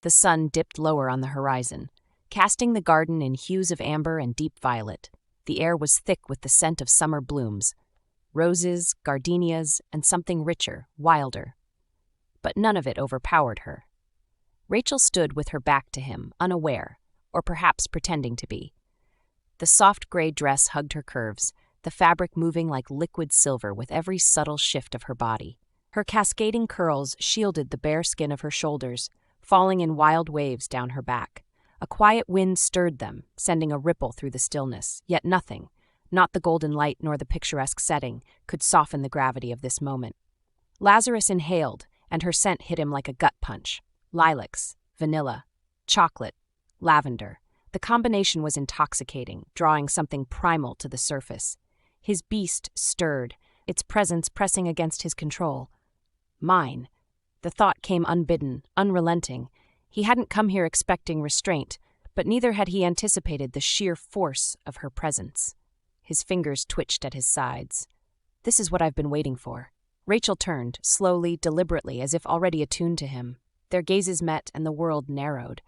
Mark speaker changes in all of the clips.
Speaker 1: The sun dipped lower on the horizon, casting the garden in hues of amber and deep violet. The air was thick with the scent of summer blooms, roses, gardenias, and something richer, wilder. But none of it overpowered her. Rachel stood with her back to him, unaware, or perhaps pretending to be. The soft gray dress hugged her curves, the fabric moving like liquid silver with every subtle shift of her body. Her cascading curls shielded the bare skin of her shoulders, falling in wild waves down her back. A quiet wind stirred them, sending a ripple through the stillness, yet nothing, not the golden light nor the picturesque setting, could soften the gravity of this moment. Lazarus inhaled, and her scent hit him like a gut punch. Lilacs, vanilla, chocolate, lavender. The combination was intoxicating, drawing something primal to the surface. His beast stirred, its presence pressing against his control. Mine. The thought came unbidden, unrelenting. He hadn't come here expecting restraint, but neither had he anticipated the sheer force of her presence. His fingers twitched at his sides. This is what I've been waiting for. Rachel turned, slowly, deliberately, as if already attuned to him. Their gazes met, and the world narrowed.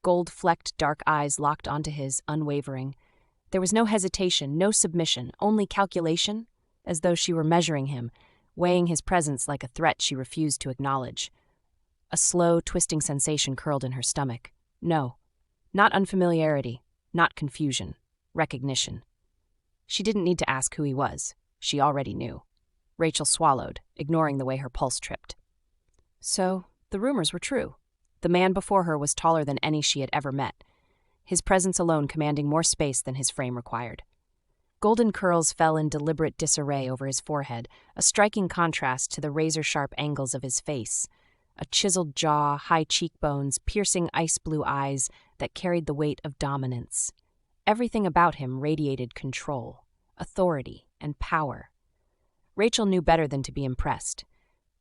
Speaker 1: Gold-flecked dark eyes locked onto his, unwavering. There was no hesitation, no submission, only calculation, as though she were measuring him, weighing his presence like a threat she refused to acknowledge. A slow, twisting sensation curled in her stomach. No, not unfamiliarity, not confusion, recognition. She didn't need to ask who he was. She already knew. Rachel swallowed, ignoring the way her pulse tripped. So, the rumors were true. The man before her was taller than any she had ever met, his presence alone commanding more space than his frame required. Golden curls fell in deliberate disarray over his forehead, a striking contrast to the razor-sharp angles of his face. A chiseled jaw, high cheekbones, piercing ice-blue eyes that carried the weight of dominance. Everything about him radiated control, authority, and power. Rachel knew better than to be impressed.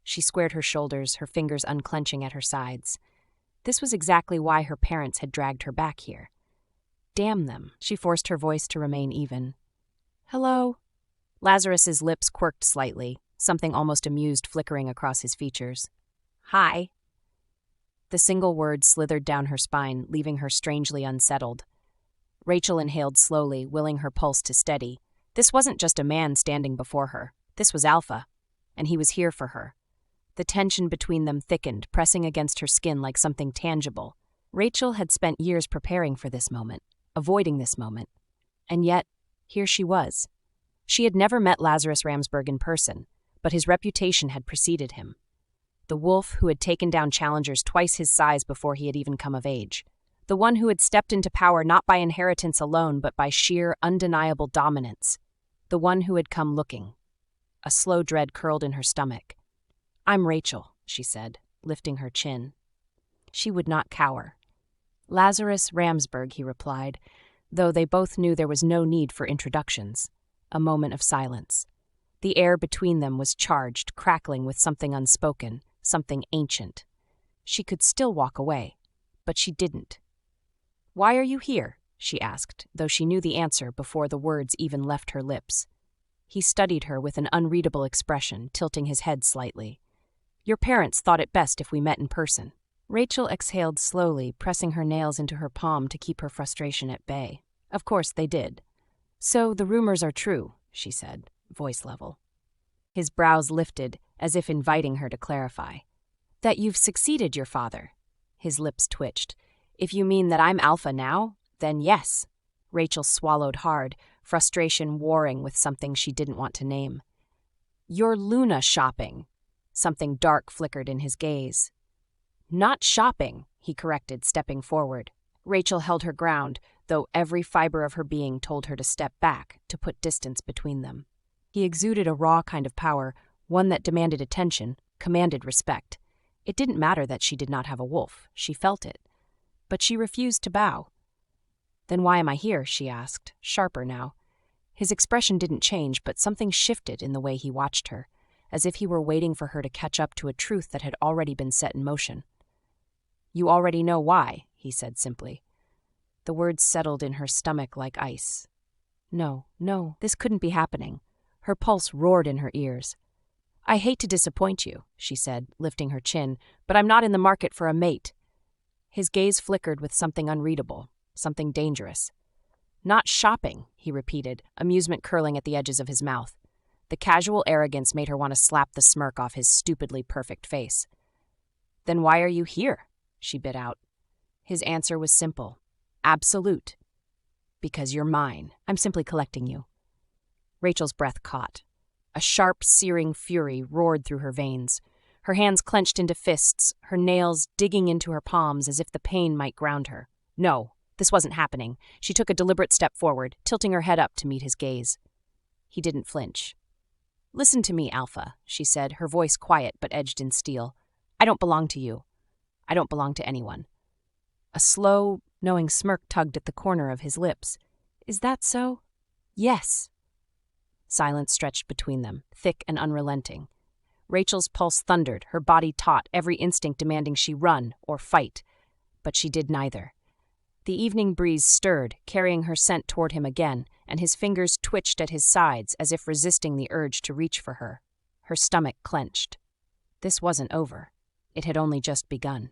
Speaker 1: She squared her shoulders, her fingers unclenching at her sides. This was exactly why her parents had dragged her back here. Damn them, she forced her voice to remain even. Hello? Lazarus's lips quirked slightly, something almost amused flickering across his features. Hi. The single word slithered down her spine, leaving her strangely unsettled. Rachel inhaled slowly, willing her pulse to steady. This wasn't just a man standing before her. This was Alpha, and he was here for her. The tension between them thickened, pressing against her skin like something tangible. Rachel had spent years preparing for this moment, avoiding this moment. And yet, here she was. She had never met Lazarus Ramsberg in person, but his reputation had preceded him. The wolf who had taken down challengers twice his size before he had even come of age. The one who had stepped into power not by inheritance alone, but by sheer, undeniable dominance. The one who had come looking. A slow dread curled in her stomach. I'm Rachel, she said, lifting her chin. She would not cower. Lazarus Ramsberg, he replied, though they both knew there was no need for introductions. A moment of silence. The air between them was charged, crackling with something unspoken, something ancient. She could still walk away, but she didn't. Why are you here? She asked, though she knew the answer before the words even left her lips. He studied her with an unreadable expression, tilting his head slightly. Your parents thought it best if we met in person. Rachel exhaled slowly, pressing her nails into her palm to keep her frustration at bay. Of course they did. So the rumors are true, she said, voice level. His brows lifted, as if inviting her to clarify. That you've succeeded your father. His lips twitched. If you mean that I'm Alpha now, then yes. Rachel swallowed hard, frustration warring with something she didn't want to name. You're Luna shopping. Something dark flickered in his gaze. Not shopping, he corrected, stepping forward. Rachel held her ground, though every fiber of her being told her to step back, to put distance between them. He exuded a raw kind of power, one that demanded attention, commanded respect. It didn't matter that she did not have a wolf. She felt it. But she refused to bow. Then why am I here? She asked, sharper now. His expression didn't change, but something shifted in the way he watched her, as if he were waiting for her to catch up to a truth that had already been set in motion. You already know why, he said simply. The words settled in her stomach like ice. No, this couldn't be happening. Her pulse roared in her ears. I hate to disappoint you, she said, lifting her chin, but I'm not in the market for a mate. His gaze flickered with something unreadable, something dangerous. "Not shopping," he repeated, amusement curling at the edges of his mouth. The casual arrogance made her want to slap the smirk off his stupidly perfect face. "Then why are you here?" she bit out. His answer was simple. Absolute. "Because you're mine. I'm simply collecting you." Rachel's breath caught. A sharp, searing fury roared through her veins. Her hands clenched into fists, her nails digging into her palms as if the pain might ground her. No, this wasn't happening. She took a deliberate step forward, tilting her head up to meet his gaze. He didn't flinch. "Listen to me, Alpha," she said, her voice quiet but edged in steel. "I don't belong to you. I don't belong to anyone." A slow, knowing smirk tugged at the corner of his lips. "Is that so?" "Yes." Silence stretched between them, thick and unrelenting. Rachel's pulse thundered, her body taut, every instinct demanding she run or fight. But she did neither. The evening breeze stirred, carrying her scent toward him again, and his fingers twitched at his sides as if resisting the urge to reach for her. Her stomach clenched. This wasn't over. It had only just begun.